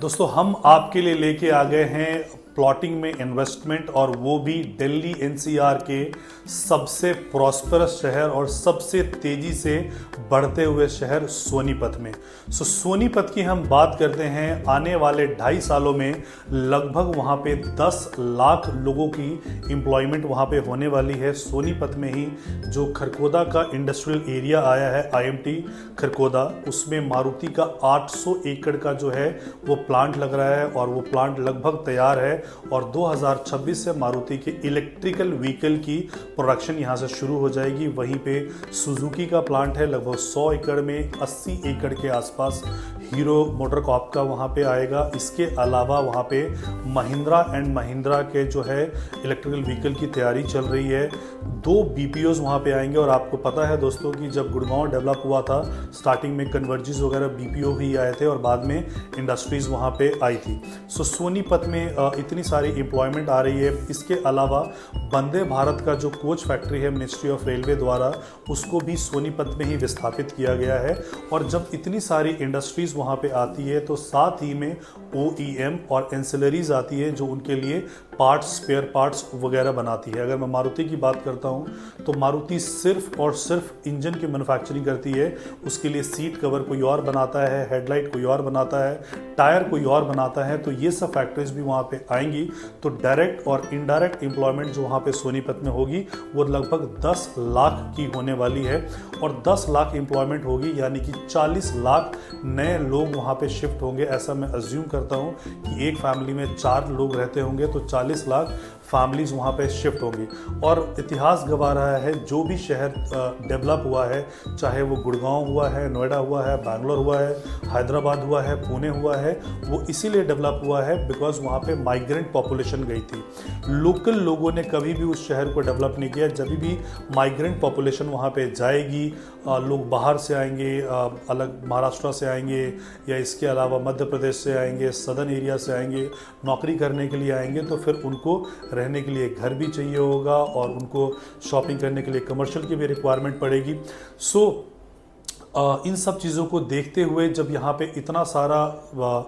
दोस्तों हम आपके लिए लेके आ गए हैं प्लॉटिंग में इन्वेस्टमेंट, और वो भी दिल्ली एनसीआर के सबसे प्रॉस्परस शहर और सबसे तेजी से बढ़ते हुए शहर सोनीपत में। सोनीपत की हम बात करते हैं, आने वाले 2.5 सालों में लगभग वहाँ पे 10 लाख लोगों की एम्प्लॉयमेंट वहाँ पे होने वाली है। सोनीपत में ही जो खरकोदा का इंडस्ट्रियल एरिया आया है, आईएमटी खरकोदा, उसमें मारुति का 800 एकड़ का जो है वो प्लांट लग रहा है और वो प्लांट लगभग तैयार है और 2026 से मारुति के इलेक्ट्रिकल व्हीकल की प्रोडक्शन यहाँ से शुरू हो जाएगी। वहीं पे सुजुकी का प्लांट है लगभग 100 एकड़ में, 80 एकड़ के आसपास हीरो मोटरकॉर्प का वहाँ पे आएगा। इसके अलावा वहाँ पे महिंद्रा एंड महिंद्रा के जो है इलेक्ट्रिकल व्हीकल की तैयारी चल रही है। 2 बीपीओज वहाँ पे आएंगे और आपको पता है दोस्तों कि जब गुड़गांव डेवलप हुआ था, स्टार्टिंग में कन्वर्जिस वगैरह बीपीओ ही आए थे और बाद में इंडस्ट्रीज वहाँ पे आई थी। सोनीपत में इतनी सारी एम्प्लॉयमेंट आ रही है। इसके अलावा वंदे भारत का जो कोच फैक्ट्री है मिनिस्ट्री ऑफ रेलवे द्वारा, उसको भी सोनीपत में ही विस्थापित किया गया है। और जब इतनी सारी इंडस्ट्रीज वहाँ पे आती है तो साथ ही में OEM और एंसिलरीज आती है जो उनके लिए पार्ट्स, स्पेयर पार्ट्स वगैरह बनाती है। अगर मैं मारुति की बात करता हूँ तो मारुति सिर्फ और सिर्फ इंजन की मैन्युफैक्चरिंग करती है। उसके लिए सीट कवर कोई और बनाता है, हेडलाइट कोई और बनाता है, टायर कोई और बनाता है। तो ये सब फैक्ट्रीज भी वहाँ पे आएंगी। तो डायरेक्ट और इनडायरेक्ट एम्प्लॉयमेंट जो वहाँ पे सोनीपत में होगी वो लगभग 10 लाख की होने वाली है। और 10 लाख एम्प्लॉयमेंट होगी यानी कि 40 लाख नए लोग वहाँ पे शिफ्ट होंगे। ऐसा मैं अज्यूम करता हूँ कि एक फैमिली में 4 लोग रहते होंगे तो 40 लाख फैमिलीज वहाँ पे शिफ्ट होंगी। और इतिहास गवा रहा है, जो भी शहर डेवलप हुआ है, चाहे वो गुड़गांव हुआ है, नोएडा हुआ है, बैंगलोर हुआ है, हैदराबाद हुआ है, पुणे हुआ है, वो इसीलिए डेवलप हुआ है बिकॉज वहाँ पे माइग्रेंट पॉपुलेशन गई थी। लोकल लोगों ने कभी भी उस शहर को डेवलप नहीं किया। जब भी माइग्रेंट पॉपुलेशन वहाँ पे जाएगी, लोग बाहर से आएंगे, अलग महाराष्ट्र से आएंगे या इसके अलावा मध्य प्रदेश से आएंगे, सदर्न एरिया से आएंगे, नौकरी करने के लिए आएंगे, तो फिर उनको रहने के लिए घर भी चाहिए होगा और उनको शॉपिंग करने के लिए कमर्शियल की भी रिक्वायरमेंट पड़ेगी। इन सब चीज़ों को देखते हुए जब यहाँ पे इतना सारा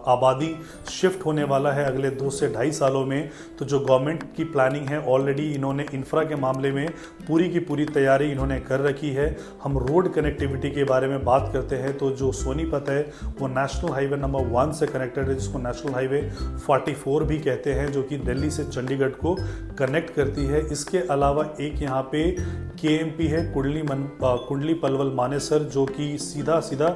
आबादी शिफ्ट होने वाला है अगले 2 से 2.5 सालों में, तो जो गवर्नमेंट की प्लानिंग है ऑलरेडी इन्होंने इंफ्रा के मामले में पूरी की पूरी तैयारी इन्होंने कर रखी है। हम रोड कनेक्टिविटी के बारे में बात करते हैं तो जो सोनीपत है वो नेशनल हाईवे नंबर 1 से कनेक्टेड है, जिसको नेशनल हाईवे 44 भी कहते हैं, जो कि दिल्ली से चंडीगढ़ को कनेक्ट करती है। इसके अलावा एक यहाँ पे KMP है, कुंडली पलवल मानेसर, जो कि सीधा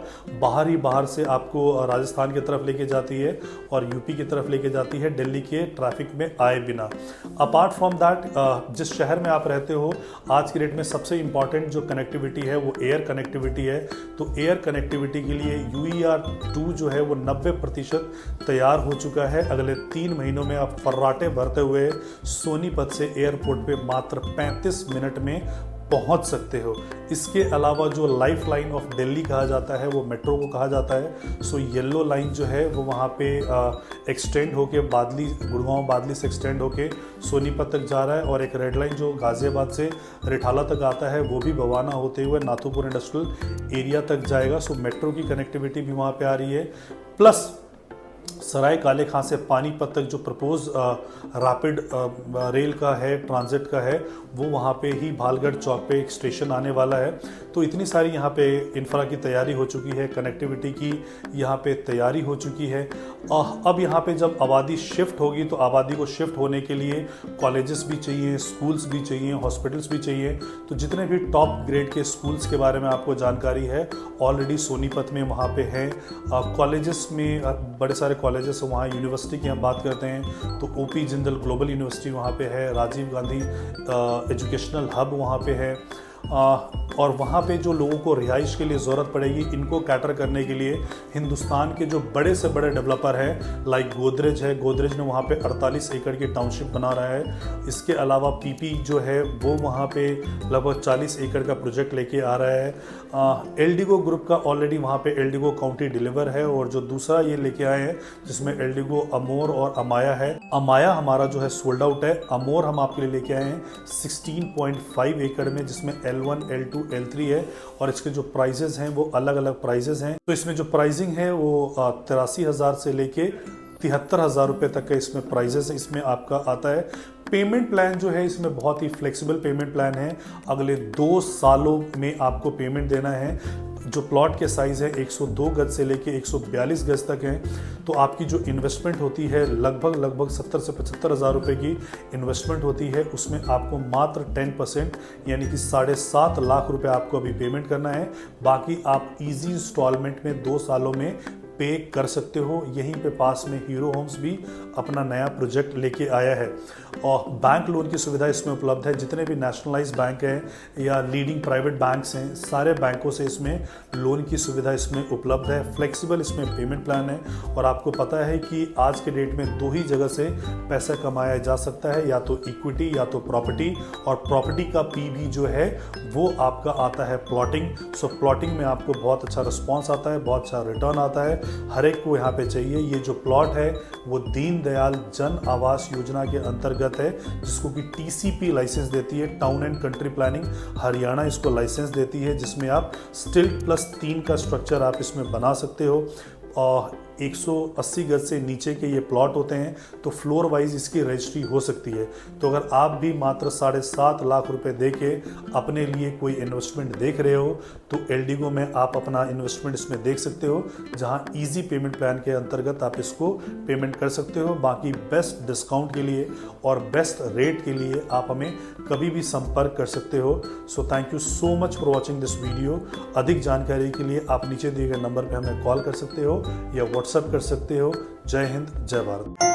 बाहर से आपको राजस्थान की तरफ लेके जाती है और यूपी की तरफ लेके जाती है दिल्ली के ट्रैफिक में आए बिना। अपार्ट फ्रॉम दैट, जिस शहर में आप रहते हो आज की डेट में सबसे इंपॉर्टेंट जो कनेक्टिविटी है वो एयर कनेक्टिविटी है। तो एयर कनेक्टिविटी के लिए UER-2 जो है वो 90% तैयार हो चुका है। अगले 3 महीनों में आप फर्राटे भरते हुए सोनीपत से एयरपोर्ट पे मात्र 35 मिनट में पहुंच सकते हो। इसके अलावा जो लाइफ लाइन ऑफ दिल्ली कहा जाता है वो मेट्रो को कहा जाता है। सो येलो लाइन जो है वो वहाँ पे एक्सटेंड होके गुड़गांव बादली से एक्सटेंड होके सोनीपत तक जा रहा है, और एक रेड लाइन जो गाजियाबाद से रिठाला तक आता है वो भी बवाना होते हुए नाथुपुर इंडस्ट्रियल एरिया तक जाएगा। सो मेट्रो की कनेक्टिविटी भी वहाँ पे आ रही है। प्लस सराय काले खां से पानीपत तक जो प्रपोज रैपिड रेल का है, ट्रांजिट का है, वो वहाँ पे ही भालगढ़ चौक पे एक स्टेशन आने वाला है। तो इतनी सारी यहाँ पे इंफ्रा की तैयारी हो चुकी है, कनेक्टिविटी की यहाँ पे तैयारी हो चुकी है। अब यहाँ पे जब आबादी शिफ्ट होगी तो आबादी को शिफ्ट होने के लिए कॉलेजेस भी चाहिए, स्कूल्स भी चाहिए, हॉस्पिटल्स भी चाहिए। तो जितने भी टॉप ग्रेड के स्कूल्स के बारे में आपको जानकारी है ऑलरेडी सोनीपत में वहाँ पे हैं। कॉलेजेस में बड़े सारे कॉलेजेस वहाँ, यूनिवर्सिटी की हम बात करते हैं तो OP जिंदल ग्लोबल यूनिवर्सिटी वहाँ पे है, राजीव गांधी एजुकेशनल हब वहाँ पे है। और वहाँ पे जो लोगों को रिहाइश के लिए ज़रूरत पड़ेगी, इनको कैटर करने के लिए हिंदुस्तान के जो बड़े से बड़े डेवलपर हैं लाइक गोदरेज है, गोदरेज ने वहाँ पे 48 एकड़ की टाउनशिप बना रहा है। इसके अलावा PP जो है वो वहाँ पे लगभग 40 एकड़ का प्रोजेक्ट लेके आ रहा है। एल्डिगो ग्रुप का ऑलरेडी वहाँ पे एल्डिगो काउंटी डिलीवर है, और जो दूसरा ये लेके आए हैं जिसमें एल्डिगो अमोर और अमाया है। अमाया हमारा जो है सोल्ड आउट है, अमोर हम आपके लिए लेके आए हैं 16.5 एकड़ में, जिसमें L1, L2, L3 है, और इसके जो प्राइजेज हैं वो अलग अलग प्राइजेज हैं। तो इसमें जो प्राइसिंग है वो 83,000 से लेके 73,000 रुपये तक का इसमें प्राइजेस इसमें आपका आता है। पेमेंट प्लान जो है इसमें बहुत ही फ्लेक्सिबल पेमेंट प्लान है। अगले 2 सालों में आपको पेमेंट देना है। जो प्लॉट के साइज़ है 102 गज से लेके 142 गज तक है, तो आपकी जो इन्वेस्टमेंट होती है लगभग 70 से 75,000 रुपये की इन्वेस्टमेंट होती है। उसमें आपको मात्र 10% यानी कि 7.5 लाख रुपए आपको अभी पेमेंट करना है। बाकी आप इजी इंस्टॉलमेंट में 2 सालों में पे कर सकते हो। यहीं पे पास में हीरो होम्स भी अपना नया प्रोजेक्ट लेके आया है और बैंक लोन की सुविधा इसमें उपलब्ध है। जितने भी नेशनलाइज्ड बैंक हैं या लीडिंग प्राइवेट बैंक्स हैं, सारे बैंकों से इसमें लोन की सुविधा इसमें उपलब्ध है। फ्लेक्सिबल इसमें पेमेंट प्लान है और आपको पता है कि आज के डेट में 2 ही जगह से पैसा कमाया जा सकता है, या तो इक्विटी या तो प्रॉपर्टी। और प्रॉपर्टी का पी भी जो है वो आपका आता है प्लॉटिंग। सो प्लॉटिंग में आपको बहुत अच्छा रिस्पॉन्स आता है, बहुत अच्छा रिटर्न आता है। हर एक को यहाँ पे चाहिए। ये जो प्लॉट है वो दीनदयाल जन आवास योजना के अंतर्गत है, जिसको कि TCP लाइसेंस देती है, town and country planning Haryana इसको लाइसेंस देती है, जिसमें आप स्टिल्ट +3 का स्ट्रक्चर आप इसमें बना सकते हो। और 180 गज से नीचे के ये प्लॉट होते हैं तो फ्लोर वाइज इसकी रजिस्ट्री हो सकती है। तो अगर आप भी मात्र 7.5 लाख रुपए दे के अपने लिए कोई इन्वेस्टमेंट देख रहे हो तो एल्डिगो में आप अपना इन्वेस्टमेंट इसमें देख सकते हो, जहां इजी पेमेंट प्लान के अंतर्गत आप इसको पेमेंट कर सकते हो। बाकी बेस्ट डिस्काउंट के लिए और बेस्ट रेट के लिए आप हमें कभी भी संपर्क कर सकते हो। So thank you so much for watching this video. अधिक जानकारी के लिए आप नीचे दिए गए नंबर पर हमें कॉल कर सकते हो या व्हाट्सएप कर सकते हो। जय हिंद, जय भारत।